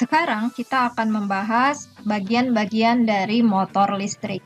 Sekarang kita akan membahas bagian-bagian dari motor listrik.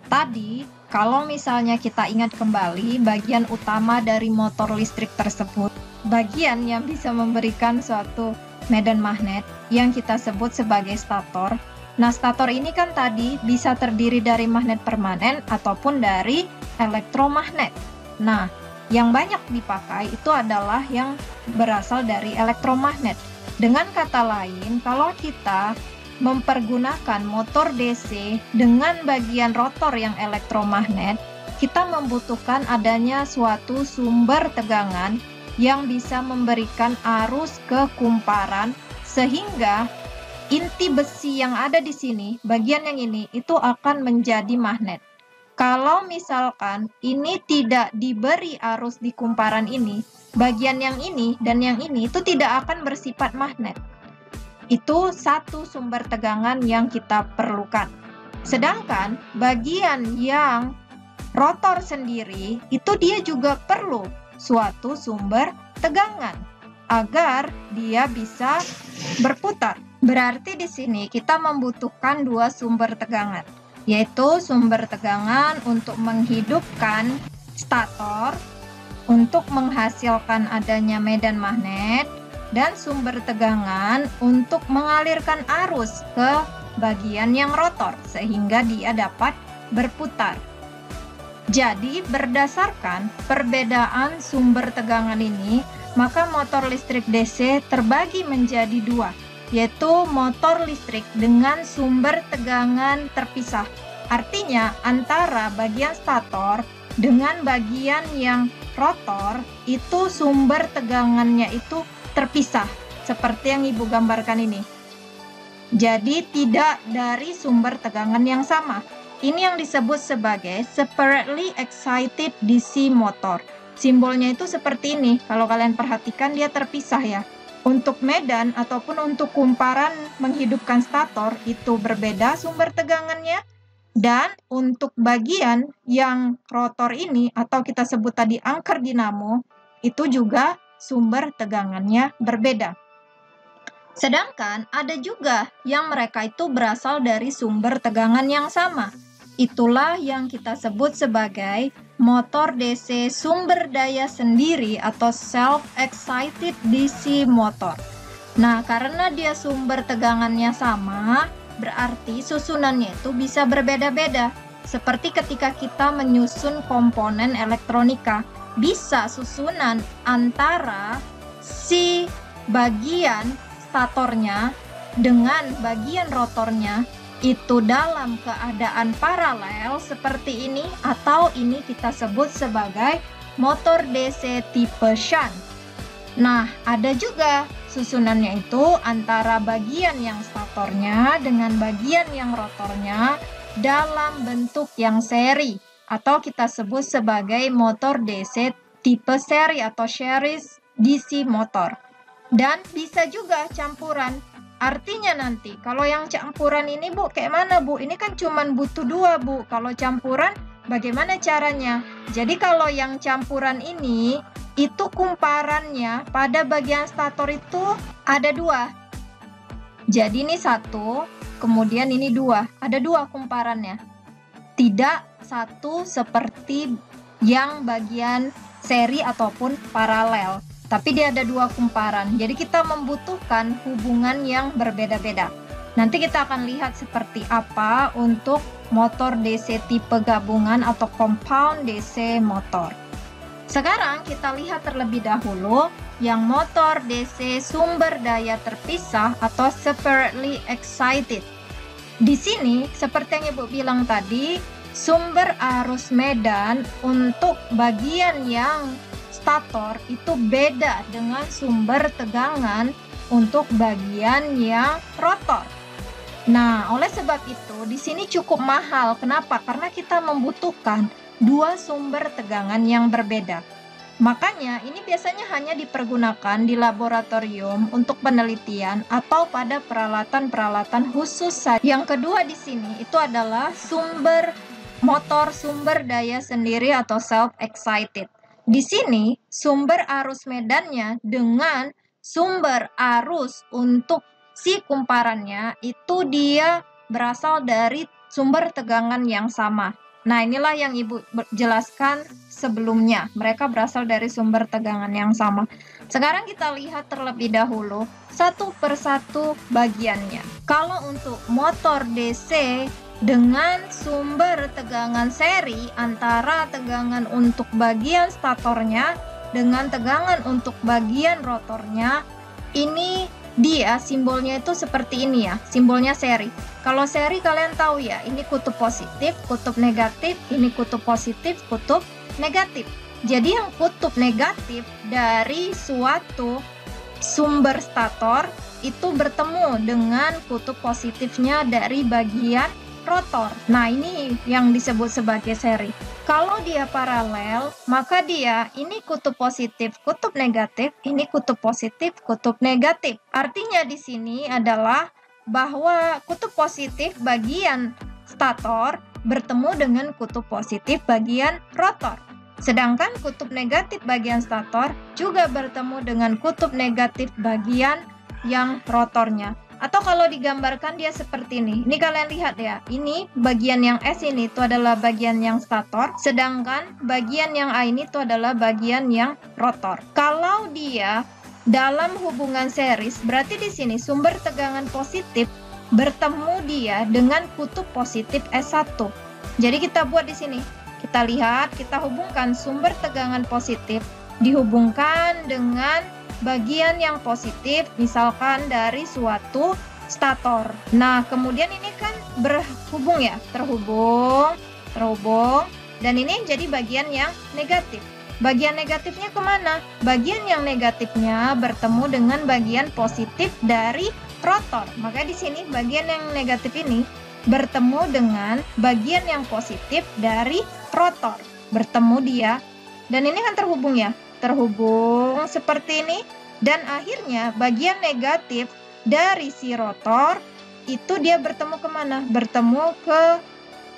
Tadi, kalau misalnya kita ingat kembali bagian utama dari motor listrik tersebut, bagian yang bisa memberikan suatu medan magnet yang kita sebut sebagai stator. Nah, stator ini kan tadi bisa terdiri dari magnet permanen ataupun dari elektromagnet. Nah, yang banyak dipakai itu adalah yang berasal dari elektromagnet. Dengan kata lain, kalau kita mempergunakan motor DC dengan bagian rotor yang elektromagnet, kita membutuhkan adanya suatu sumber tegangan yang bisa memberikan arus ke kumparan sehingga inti besi yang ada di sini, bagian yang ini, itu akan menjadi magnet. Kalau misalkan ini tidak diberi arus di kumparan ini, bagian yang ini dan yang ini itu tidak akan bersifat magnet. Itu satu sumber tegangan yang kita perlukan. Sedangkan bagian yang rotor sendiri, itu dia juga perlu suatu sumber tegangan agar dia bisa berputar. Berarti di sini kita membutuhkan dua sumber tegangan, yaitu sumber tegangan untuk menghidupkan stator, untuk menghasilkan adanya medan magnet, dan sumber tegangan untuk mengalirkan arus ke bagian yang rotor, sehingga dia dapat berputar. Jadi, berdasarkan perbedaan sumber tegangan ini, maka motor listrik DC terbagi menjadi dua, yaitu motor listrik dengan sumber tegangan terpisah. Artinya, antara bagian stator dengan bagian yang rotor, itu sumber tegangannya itu terpisah, seperti yang Ibu gambarkan ini. Jadi, tidak dari sumber tegangan yang sama. Ini yang disebut sebagai separately excited DC motor. Simbolnya itu seperti ini. Kalau kalian perhatikan, dia terpisah ya. Untuk medan ataupun untuk kumparan menghidupkan stator itu berbeda sumber tegangannya, dan untuk bagian yang rotor ini atau kita sebut tadi angker dinamo itu juga sumber tegangannya berbeda. Sedangkan ada juga yang mereka itu berasal dari sumber tegangan yang sama. Itulah yang kita sebut sebagai motor DC sumber daya sendiri atau self-excited DC motor. Nah, karena dia sumber tegangannya sama, berarti susunannya itu bisa berbeda-beda. Seperti ketika kita menyusun komponen elektronika, bisa susunan antara si bagian statornya dengan bagian rotornya itu dalam keadaan paralel seperti ini, atau ini kita sebut sebagai motor DC tipe shunt. Nah, ada juga susunannya itu antara bagian yang statornya dengan bagian yang rotornya dalam bentuk yang seri, atau kita sebut sebagai motor DC tipe seri atau series DC motor. Dan bisa juga campuran. Artinya nanti, kalau yang campuran ini, Bu, kayak mana, Bu? Ini kan cuma butuh dua, Bu. Kalau campuran, bagaimana caranya? Jadi kalau yang campuran ini, itu kumparannya pada bagian stator itu ada dua. Jadi ini satu, kemudian ini dua. Ada dua kumparannya. Tidak satu seperti yang bagian seri ataupun paralel. Tapi dia ada dua kumparan, jadi kita membutuhkan hubungan yang berbeda-beda. Nanti kita akan lihat seperti apa untuk motor DC tipe gabungan atau compound DC motor. Sekarang kita lihat terlebih dahulu yang motor DC sumber daya terpisah atau separately excited. Di sini, seperti yang Ibu bilang tadi, sumber arus medan untuk bagian yang stator itu beda dengan sumber tegangan untuk bagian yang rotor. Nah, oleh sebab itu di sini cukup mahal. Kenapa? Karena kita membutuhkan dua sumber tegangan yang berbeda. Makanya ini biasanya hanya dipergunakan di laboratorium untuk penelitian atau pada peralatan-peralatan khusus saja. Yang kedua di sini itu adalah sumber motor sumber daya sendiri atau self-excited. Di sini, sumber arus medannya dengan sumber arus untuk si kumparannya itu dia berasal dari sumber tegangan yang sama. Nah, inilah yang Ibu jelaskan sebelumnya. Mereka berasal dari sumber tegangan yang sama. Sekarang kita lihat terlebih dahulu satu persatu bagiannya. Kalau untuk motor DC dengan sumber tegangan seri antara tegangan untuk bagian statornya dengan tegangan untuk bagian rotornya, ini dia simbolnya itu seperti ini ya, simbolnya seri. Kalau seri kalian tahu ya, ini kutub positif, kutub negatif, ini kutub positif, kutub negatif. Jadi yang kutub negatif dari suatu sumber stator itu bertemu dengan kutub positifnya dari bagian rotor. Nah, ini yang disebut sebagai seri. Kalau dia paralel, maka dia ini kutub positif, kutub negatif, ini kutub positif, kutub negatif. Artinya di sini adalah bahwa kutub positif bagian stator bertemu dengan kutub positif bagian rotor. Sedangkan kutub negatif bagian stator juga bertemu dengan kutub negatif bagian yang rotornya. Atau kalau digambarkan dia seperti ini. Ini kalian lihat ya. Ini bagian yang S ini itu adalah bagian yang stator. Sedangkan bagian yang A ini itu adalah bagian yang rotor. Kalau dia dalam hubungan series, berarti di sini sumber tegangan positif bertemu dia dengan kutub positif S1. Jadi kita buat di sini. Kita lihat, kita hubungkan sumber tegangan positif dihubungkan dengan bagian yang positif, misalkan dari suatu stator. Nah, kemudian ini kan berhubung ya, terhubung, dan ini jadi bagian yang negatif. Bagian negatifnya kemana? Bagian yang negatifnya bertemu dengan bagian positif dari rotor. Maka di sini bagian yang negatif ini bertemu dengan bagian yang positif dari rotor. Bertemu dia, dan ini kan terhubung ya. Terhubung seperti ini, dan akhirnya bagian negatif dari si rotor itu dia bertemu kemana? Bertemu ke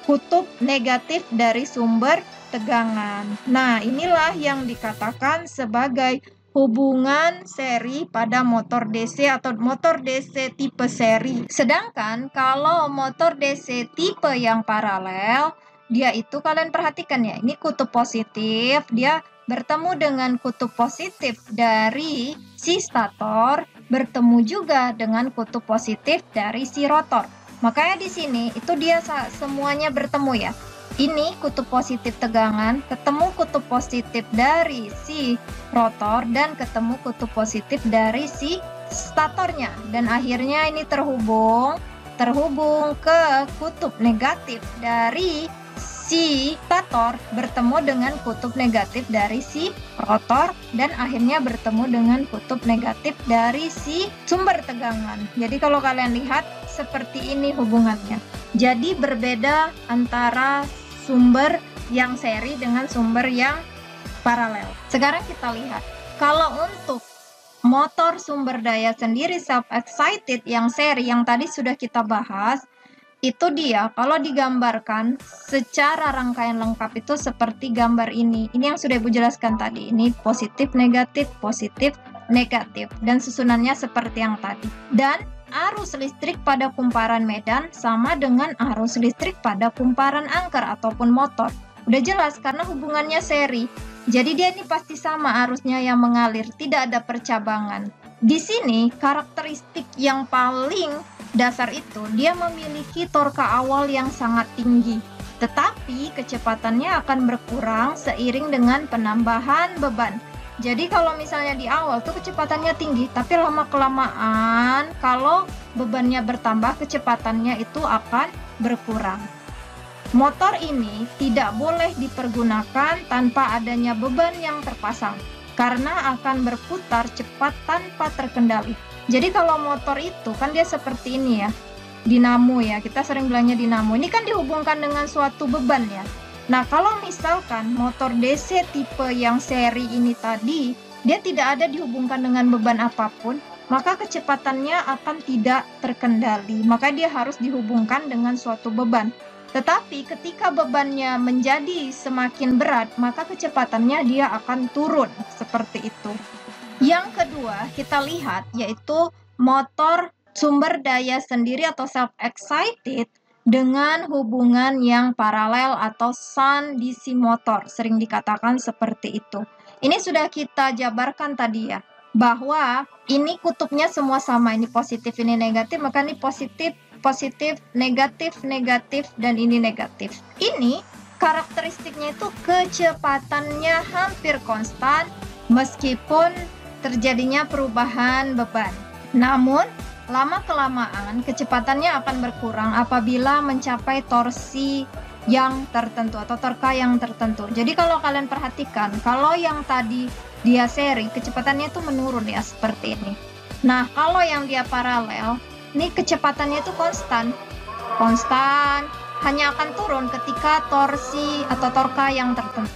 kutub negatif dari sumber tegangan. Nah, inilah yang dikatakan sebagai hubungan seri pada motor DC atau motor DC tipe seri. Sedangkan kalau motor DC tipe yang paralel, dia itu kalian perhatikan ya, ini kutub positif, dia bertemu dengan kutub positif dari si stator, bertemu juga dengan kutub positif dari si rotor. Makanya di sini itu dia semuanya bertemu ya. Ini kutub positif tegangan, ketemu kutub positif dari si rotor, dan ketemu kutub positif dari si statornya. Dan akhirnya ini terhubung ke kutub negatif dari si stator, bertemu dengan kutub negatif dari si rotor, dan akhirnya bertemu dengan kutub negatif dari si sumber tegangan. Jadi kalau kalian lihat seperti ini hubungannya. Jadi berbeda antara sumber yang seri dengan sumber yang paralel. Sekarang kita lihat, kalau untuk motor sumber daya sendiri self-excited yang seri yang tadi sudah kita bahas, itu dia kalau digambarkan secara rangkaian lengkap itu seperti gambar ini. Ini yang sudah Ibu jelaskan tadi. Ini positif, negatif, dan susunannya seperti yang tadi. Dan arus listrik pada kumparan medan sama dengan arus listrik pada kumparan angker ataupun motor. Udah jelas karena hubungannya seri. Jadi dia ini pasti sama arusnya yang mengalir, tidak ada percabangan. Di sini karakteristik yang paling dasar itu dia memiliki torka awal yang sangat tinggi, tetapi kecepatannya akan berkurang seiring dengan penambahan beban. Jadi kalau misalnya di awal tuh kecepatannya tinggi, tapi lama-kelamaan kalau bebannya bertambah, kecepatannya itu akan berkurang. Motor ini tidak boleh dipergunakan tanpa adanya beban yang terpasang, karena akan berputar cepat tanpa terkendali. Jadi kalau motor itu kan dia seperti ini ya, dinamo ya, kita sering bilangnya dinamo. Ini kan dihubungkan dengan suatu beban ya. Nah, kalau misalkan motor DC tipe yang seri ini tadi, dia tidak ada dihubungkan dengan beban apapun, maka kecepatannya akan tidak terkendali. Maka dia harus dihubungkan dengan suatu beban. Tetapi ketika bebannya menjadi semakin berat, maka kecepatannya dia akan turun seperti itu. Yang kedua kita lihat yaitu motor sumber daya sendiri atau self-excited dengan hubungan yang paralel atau sun DC motor, sering dikatakan seperti itu. Ini sudah kita jabarkan tadi ya, bahwa ini kutubnya semua sama, ini positif, ini negatif, maka ini positif, positif, negatif, negatif, dan ini negatif. Ini karakteristiknya itu kecepatannya hampir konstan meskipun terjadinya perubahan beban. Namun, lama-kelamaan kecepatannya akan berkurang apabila mencapai torsi yang tertentu atau torka yang tertentu. Jadi kalau kalian perhatikan, kalau yang tadi dia seri, kecepatannya itu menurun ya, seperti ini. Nah, kalau yang dia paralel, ini kecepatannya itu konstan. Konstan, hanya akan turun ketika torsi atau torka yang tertentu.